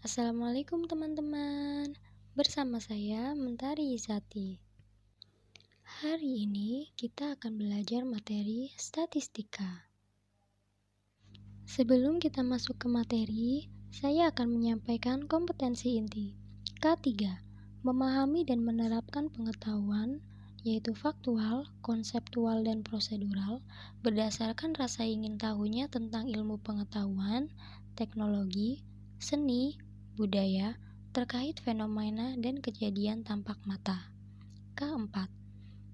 Assalamualaikum teman-teman, bersama saya Mentari Izati. Hari ini kita akan belajar materi statistika. Sebelum kita masuk ke materi, saya akan menyampaikan kompetensi inti. K3, memahami dan menerapkan pengetahuan, yaitu faktual, konseptual, dan prosedural, berdasarkan rasa ingin tahunya tentang ilmu pengetahuan, teknologi, seni, budaya, terkait fenomena dan kejadian tampak mata. Keempat,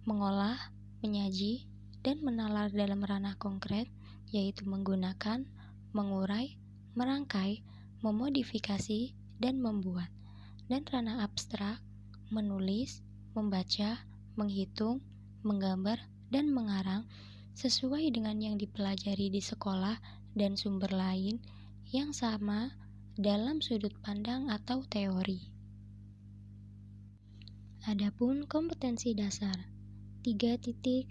mengolah, menyaji, dan menalar dalam ranah konkret, yaitu menggunakan, mengurai, merangkai, memodifikasi, dan membuat. Dan ranah abstrak, menulis, membaca, menghitung, menggambar, dan mengarang sesuai dengan yang dipelajari di sekolah dan sumber lain yang sama dalam sudut pandang atau teori. Adapun kompetensi dasar 3.10,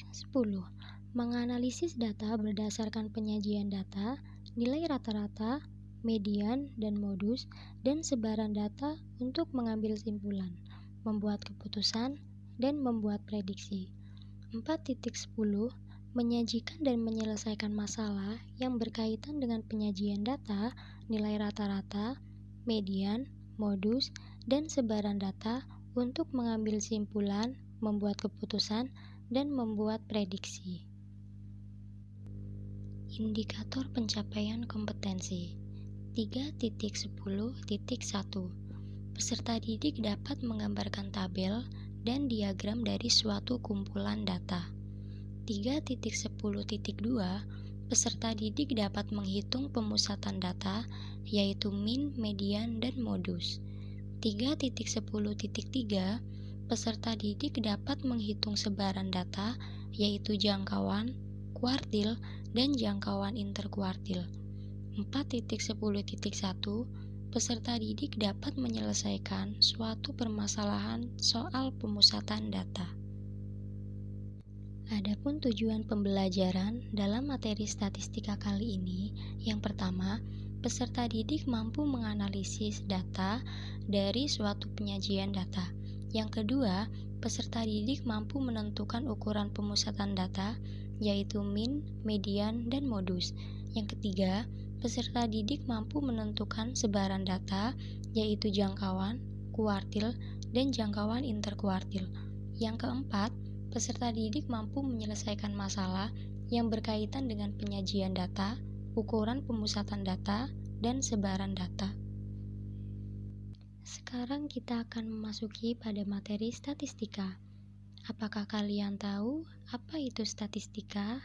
menganalisis data berdasarkan penyajian data, nilai rata-rata, median, dan modus, dan sebaran data untuk mengambil simpulan, membuat keputusan, dan membuat prediksi. 4.10, menyajikan dan menyelesaikan masalah yang berkaitan dengan penyajian data, nilai rata-rata, median, modus, dan sebaran data untuk mengambil simpulan, membuat keputusan, dan membuat prediksi. Indikator pencapaian kompetensi 3.10.1, peserta didik dapat menggambarkan tabel dan diagram dari suatu kumpulan data. 3.10.2, peserta didik dapat menghitung pemusatan data, yaitu min, median, dan modus. 3.10.3, peserta didik dapat menghitung sebaran data, yaitu jangkauan, kuartil, dan jangkauan interkuartil. 4.10.1, peserta didik dapat menyelesaikan suatu permasalahan soal pemusatan data. Adapun tujuan pembelajaran dalam materi statistika kali ini, yang pertama, peserta didik mampu menganalisis data dari suatu penyajian data. Yang kedua, peserta didik mampu menentukan ukuran pemusatan data, yaitu min, median, dan modus. Yang ketiga, peserta didik mampu menentukan sebaran data, yaitu jangkauan, kuartil, dan jangkauan interkuartil. Yang keempat, peserta didik mampu menyelesaikan masalah yang berkaitan dengan penyajian data, ukuran pemusatan data, dan sebaran data. Sekarang kita akan memasuki pada materi statistika. Apakah kalian tahu apa itu statistika?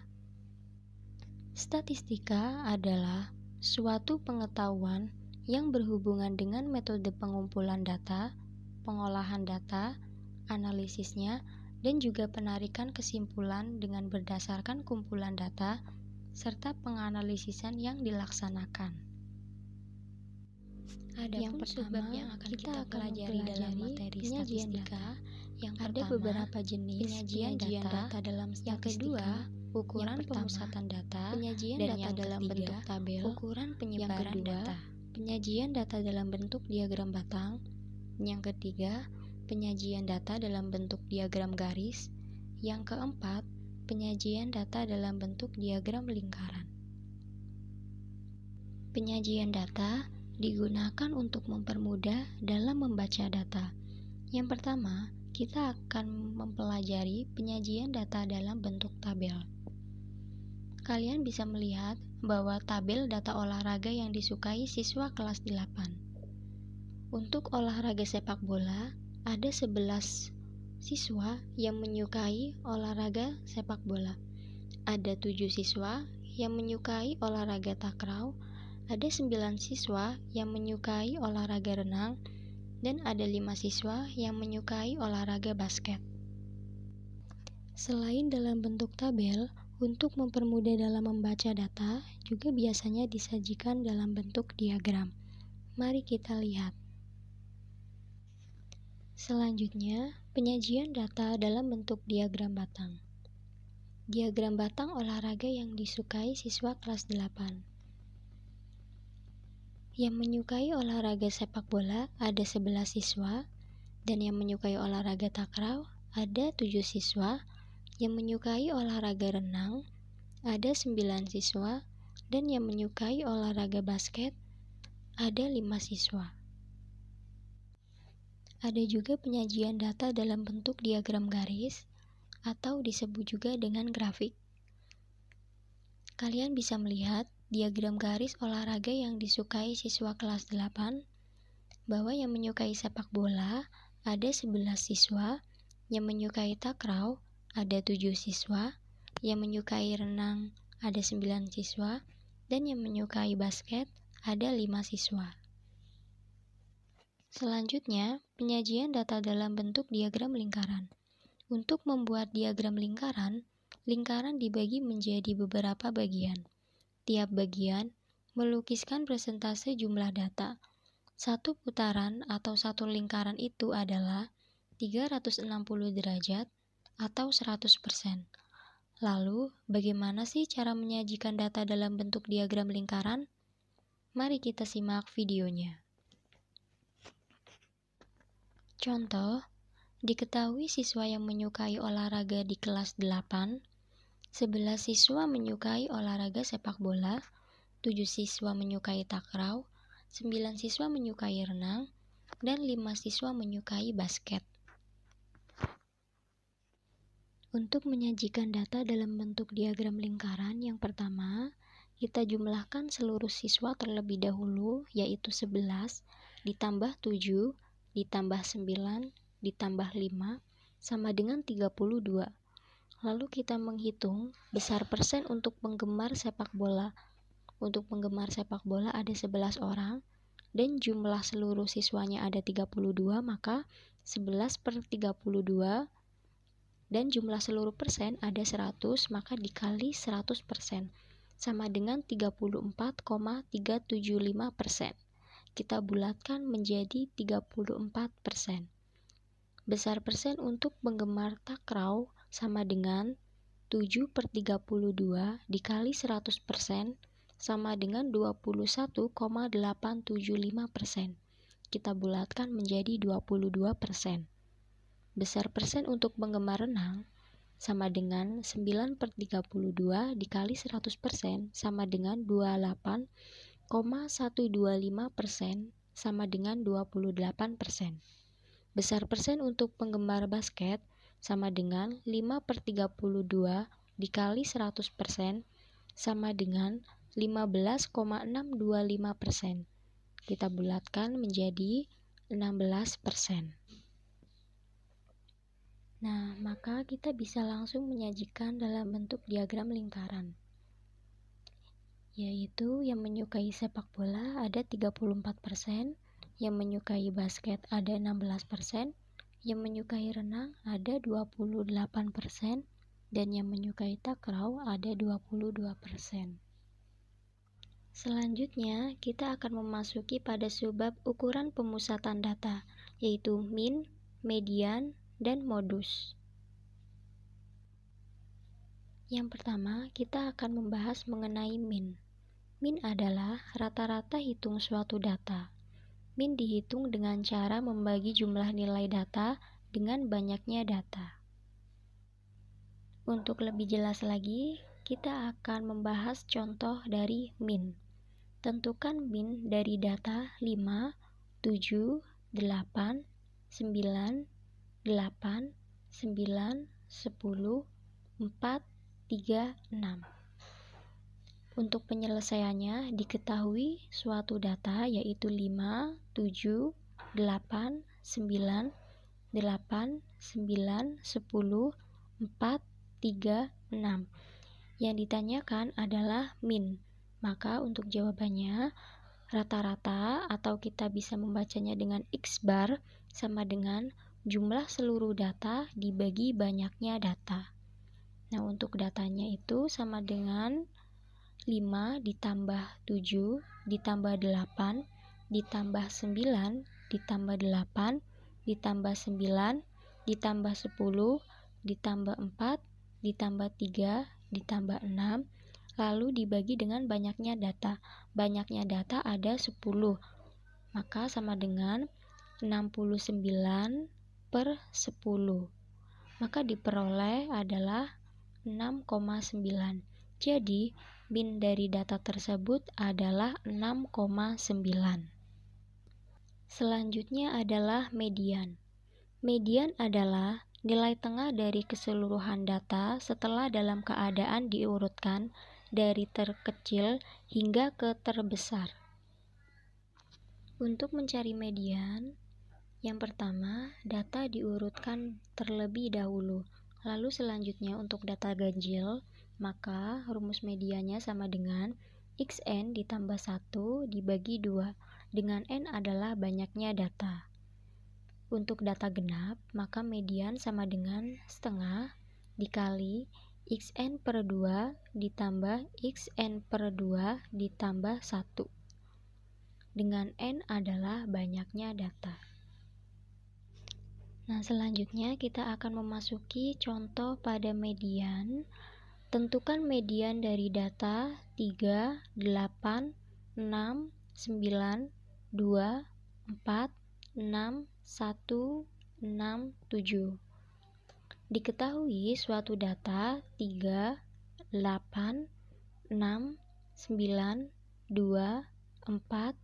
Statistika adalah suatu pengetahuan yang berhubungan dengan metode pengumpulan data, pengolahan data, analisisnya, dan juga penarikan kesimpulan dengan berdasarkan kumpulan data, serta penganalisisan yang dilaksanakan. Yang pertama, yang akan kita pelajari dalam materi statistika, yang pertama, ada beberapa jenis penyajian data dalam statistika. Yang kedua, ukuran pemusatan data, penyajian dan data dalam bentuk tabel, ukuran penyebaran data, penyajian data dalam bentuk diagram batang. Yang ketiga, penyajian data dalam bentuk diagram garis. Yang keempat, penyajian data dalam bentuk diagram lingkaran. Penyajian data digunakan untuk mempermudah dalam membaca data. Yang pertama, kita akan mempelajari penyajian data dalam bentuk tabel. Kalian bisa melihat bahwa tabel data olahraga yang disukai siswa kelas 8. Untuk olahraga sepak bola, ada 11 siswa yang menyukai olahraga sepak bola. Ada 7 siswa yang menyukai olahraga takraw, ada 9 siswa yang menyukai olahraga renang, dan ada 5 siswa yang menyukai olahraga basket. Selain dalam bentuk tabel, untuk mempermudah dalam membaca data, juga biasanya disajikan dalam bentuk diagram. Mari kita lihat. Selanjutnya, penyajian data dalam bentuk diagram batang. Diagram batang olahraga yang disukai siswa kelas 8. Yang menyukai olahraga sepak bola ada 11 siswa, dan yang menyukai olahraga takraw ada 7 siswa, yang menyukai olahraga renang ada 9 siswa, dan yang menyukai olahraga basket ada 5 siswa. Ada juga penyajian data dalam bentuk diagram garis atau disebut juga dengan grafik. Kalian bisa melihat diagram garis olahraga yang disukai siswa kelas 8, bahwa yang menyukai sepak bola ada 11 siswa, yang menyukai takraw ada 7 siswa, yang menyukai renang ada 9 siswa, dan yang menyukai basket ada 5 siswa. Selanjutnya, penyajian data dalam bentuk diagram lingkaran. Untuk membuat diagram lingkaran, lingkaran dibagi menjadi beberapa bagian. Tiap bagian melukiskan persentase jumlah data. Satu putaran atau satu lingkaran itu adalah 360 derajat atau 100%. Lalu, bagaimana sih cara menyajikan data dalam bentuk diagram lingkaran? Mari kita simak videonya. Contoh, diketahui siswa yang menyukai olahraga di kelas 8, 11 siswa menyukai olahraga sepak bola, 7 siswa menyukai takraw, 9 siswa menyukai renang, dan 5 siswa menyukai basket. Untuk menyajikan data dalam bentuk diagram lingkaran, yang pertama, kita jumlahkan seluruh siswa terlebih dahulu, yaitu 11, ditambah 7, ditambah 9, ditambah 5, sama dengan 32. Lalu kita menghitung besar persen untuk penggemar sepak bola. Untuk penggemar sepak bola ada 11 orang, dan jumlah seluruh siswanya ada 32, maka 11 per 32, dan jumlah seluruh persen ada 100, maka dikali 100%, sama dengan 34,375%. Kita bulatkan menjadi 34%. Besar persen untuk penggemar takraw sama dengan 7 per 32 dikali 100%, sama dengan 21,875%. Kita bulatkan menjadi 22%. Besar persen untuk penggemar renang sama dengan 9 per 32 dikali 100%, sama dengan 28,125%, sama dengan 28%. Besar persen untuk penggemar basket sama dengan 5 per 32 dikali 100%, sama dengan 15,625%. Kita bulatkan menjadi 16%. Nah, maka kita bisa langsung menyajikan dalam bentuk diagram lingkaran, yaitu yang menyukai sepak bola ada 34%, yang menyukai basket ada 16%, yang menyukai renang ada 28%, dan yang menyukai takraw ada 22%. Selanjutnya, kita akan memasuki pada subbab ukuran pemusatan data, yaitu min, median, dan modus. Yang pertama, kita akan membahas mengenai min. Min adalah rata-rata hitung suatu data. Min dihitung dengan cara membagi jumlah nilai data dengan banyaknya data. Untuk lebih jelas lagi, kita akan membahas contoh dari min. Tentukan min dari data 5, 7, 8, 9, 8, 9, 10, 4, 3, 6. Untuk penyelesaiannya diketahui suatu data yaitu 5, 7, 8, 9, 8, 9, 10, 4, 3, 6. Yang ditanyakan adalah min. Maka untuk jawabannya rata-rata atau kita bisa membacanya dengan X bar sama dengan jumlah seluruh data dibagi banyaknya data. Nah, untuk datanya itu sama dengan 5 ditambah 7 ditambah 8 ditambah 9 ditambah 8 ditambah 9 ditambah 10 ditambah 4 ditambah 3 ditambah 6 lalu dibagi dengan banyaknya data. Banyaknya data ada 10, maka sama dengan 69 per 10. Maka diperoleh adalah 6,9. Jadi, min dari data tersebut adalah 6,9. Selanjutnya adalah median. Median adalah nilai tengah dari keseluruhan data setelah dalam keadaan diurutkan dari terkecil hingga ke terbesar. Untuk mencari median, yang pertama, data diurutkan terlebih dahulu. Lalu selanjutnya untuk data ganjil, maka rumus mediannya sama dengan xn ditambah 1 dibagi 2, dengan n adalah banyaknya data. Untuk data genap, maka median sama dengan setengah dikali xn per 2 ditambah xn per 2 ditambah 1, dengan n adalah banyaknya data. Nah, selanjutnya kita akan memasuki contoh pada median. Tentukan median dari data 3, 8, 6, 9, 2, 4, 6, 1, 6, 7. Diketahui suatu data 3, 8, 6, 9, 2, 4, 6,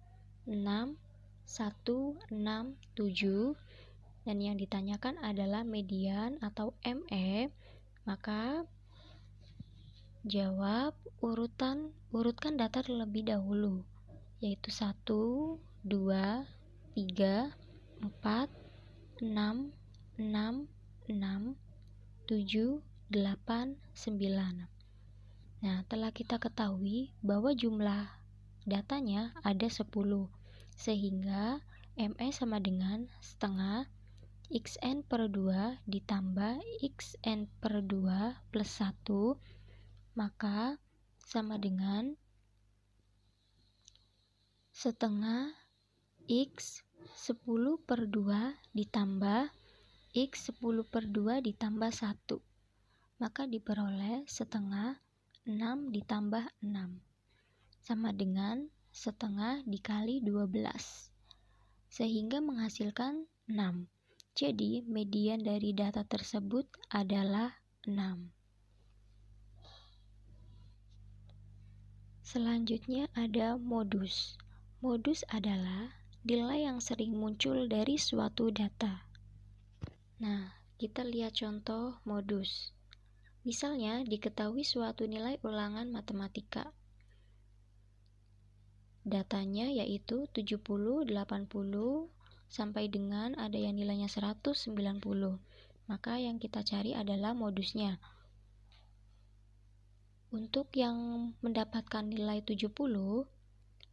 1, 6, 7, dan yang ditanyakan adalah median atau ME, maka jawab urutkan data terlebih dahulu, yaitu 1, 2, 3, 4, 6, 6, 6, 7, 8, 9. Nah, telah kita ketahui bahwa jumlah datanya ada 10, sehingga ME sama dengan setengah xn per 2 ditambah xn per 2 plus 1, maka sama dengan setengah x 10 per 2 ditambah x 10 per 2 ditambah 1, maka diperoleh setengah 6 ditambah 6, sama dengan setengah dikali 12, sehingga menghasilkan 6. Jadi, median dari data tersebut adalah 6. Selanjutnya ada modus. Modus adalah nilai yang sering muncul dari suatu data. Nah, kita lihat contoh modus. Misalnya, diketahui suatu nilai ulangan matematika. Datanya yaitu 70, 80, sampai dengan ada yang nilainya 190. Maka yang kita cari adalah modusnya. Untuk yang mendapatkan nilai 70,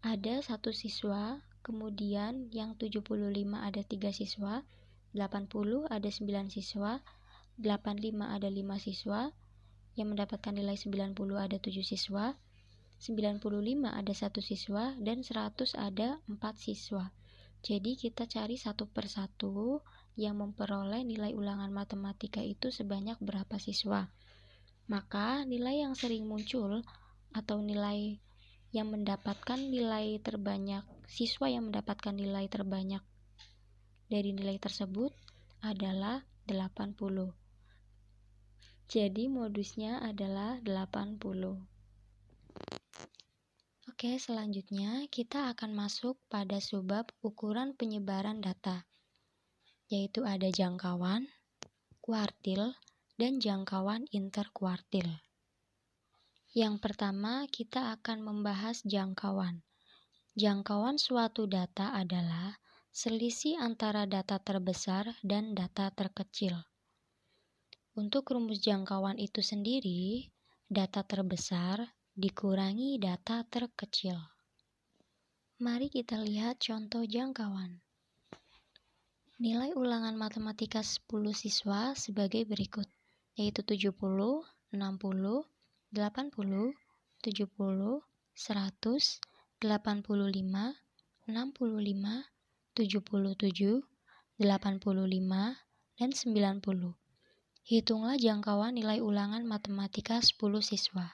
ada 1 siswa, kemudian yang 75 ada 3 siswa, 80 ada 9 siswa, 85 ada 5 siswa, yang mendapatkan nilai 90 ada 7 siswa, 95 ada 1 siswa, dan 100 ada 4 siswa. Jadi kita cari satu persatu yang memperoleh nilai ulangan matematika itu sebanyak berapa siswa. Maka nilai yang sering muncul atau nilai yang mendapatkan nilai terbanyak, siswa yang mendapatkan nilai terbanyak dari nilai tersebut adalah 80. Jadi modusnya adalah 80. Oke, selanjutnya kita akan masuk pada subbab ukuran penyebaran data, yaitu ada jangkauan, kuartil, dan jangkauan interkuartil. Yang pertama, kita akan membahas jangkauan. Jangkauan suatu data adalah selisih antara data terbesar dan data terkecil. Untuk rumus jangkauan itu sendiri, data terbesar dikurangi data terkecil. Mari kita lihat contoh jangkauan. Nilai ulangan matematika 10 siswa sebagai berikut, yaitu 70, 60, 80, 70, 100, 85, 65, 77, 85, dan 90. Hitunglah jangkauan nilai ulangan matematika 10 siswa.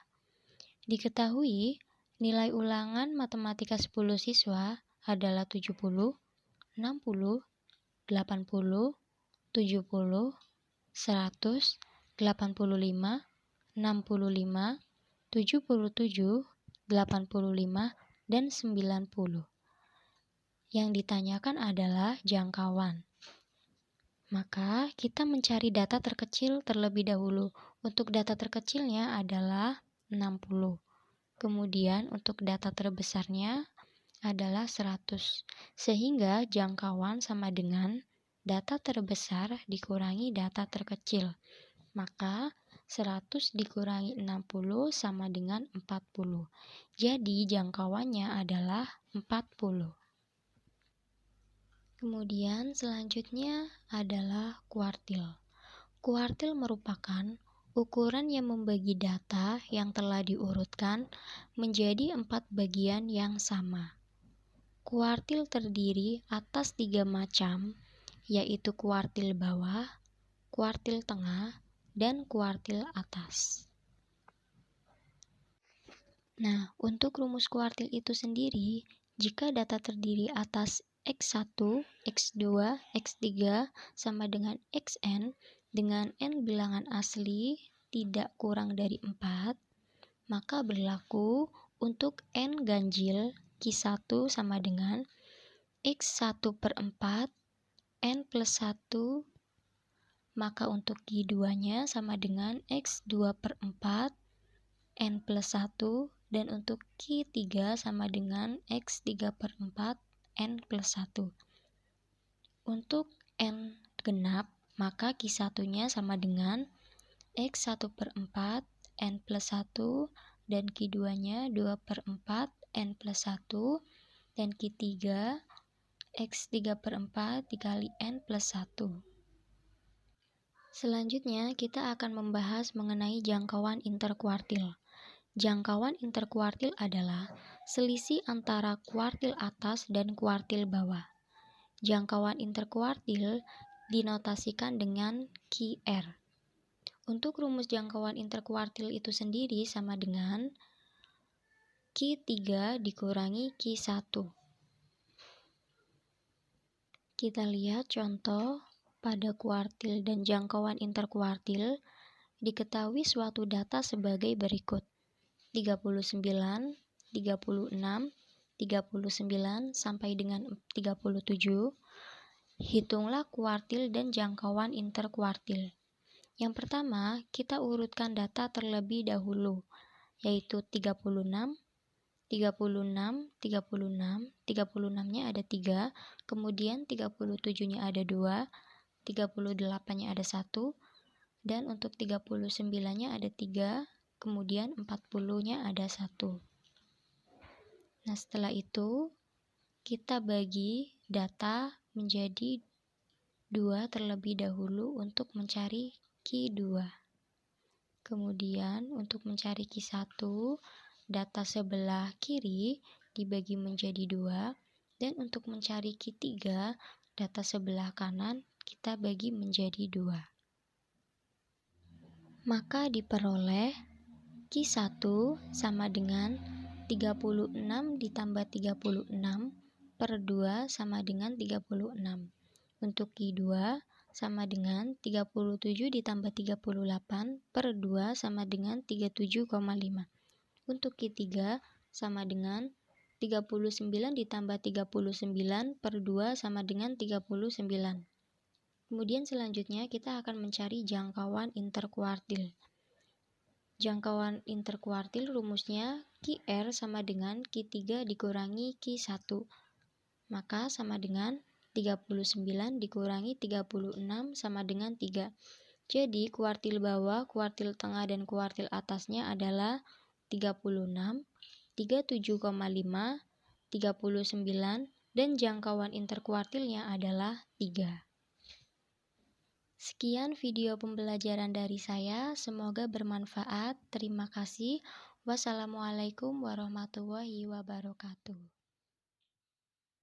Diketahui, nilai ulangan matematika 10 siswa adalah 70, 60, 80, 70, 100, 85, 65, 77, 85, dan 90. Yang ditanyakan adalah jangkauan. Maka kita mencari data terkecil terlebih dahulu. Untuk data terkecilnya adalah 60. Kemudian untuk data terbesarnya adalah 100. Sehingga jangkauan sama dengan data terbesar dikurangi data terkecil. Maka 100 dikurangi 60 sama dengan 40. Jadi jangkauannya adalah 40. Kemudian selanjutnya adalah kuartil. Kuartil merupakan ukuran yang membagi data yang telah diurutkan menjadi 4 bagian yang sama. Kuartil terdiri atas 3 macam, yaitu kuartil bawah, kuartil tengah, dan kuartil atas. Nah, untuk rumus kuartil itu sendiri, jika data terdiri atas X1, X2, X3 sama dengan Xn dengan N bilangan asli tidak kurang dari 4, maka berlaku untuk N ganjil Q1 sama dengan X1 per 4 N plus 1, maka untuk Q2-nya sama dengan X2 per 4 N plus 1, dan untuk Q3 sama dengan X3 per 4 N plus 1. Untuk N genap, maka Q1-nya sama dengan X1 per 4 N plus 1, dan Q2-nya 2 per 4 N plus 1, dan Q3 X3 per 4 dikali N plus 1. Selanjutnya, kita akan membahas mengenai jangkauan interkuartil. Jangkauan interkuartil adalah selisih antara kuartil atas dan kuartil bawah. Jangkauan interkuartil dinotasikan dengan QR. Untuk rumus jangkauan interkuartil itu sendiri sama dengan Q3 dikurangi Q1. Kita lihat contoh pada kuartil dan jangkauan interkuartil. Diketahui suatu data sebagai berikut: 39, 36, 39 sampai dengan 37. Hitunglah kuartil dan jangkauan interkuartil. Yang pertama, kita urutkan data terlebih dahulu, yaitu 36, 36, 36, 36-nya ada 3, kemudian 37-nya ada 2, 38-nya ada 1, dan untuk 39-nya ada 3, kemudian 40-nya ada 1. Nah, setelah itu kita bagi data menjadi 2 terlebih dahulu untuk mencari Q2. Kemudian untuk mencari Q1, data sebelah kiri dibagi menjadi 2, dan untuk mencari Q3, data sebelah kanan kita bagi menjadi 2. Maka diperoleh Q1 sama dengan 36 ditambah 36 per 2 sama dengan 36. Untuk Q2 sama dengan 37 ditambah 38 per 2 sama dengan 37,5. Untuk Q3 sama dengan 39 ditambah 39 per 2 sama dengan 39. Kemudian selanjutnya kita akan mencari jangkauan interkuartil. Jangkauan interkuartil rumusnya QR sama dengan Q3 dikurangi Q1. Maka sama dengan 39 dikurangi 36 sama dengan 3. Jadi kuartil bawah, kuartil tengah, dan kuartil atasnya adalah 36, 37,5, 39, dan jangkauan interkuartilnya adalah 3. Sekian video pembelajaran dari saya, semoga bermanfaat. Terima kasih. Wassalamualaikum warahmatullahi wabarakatuh.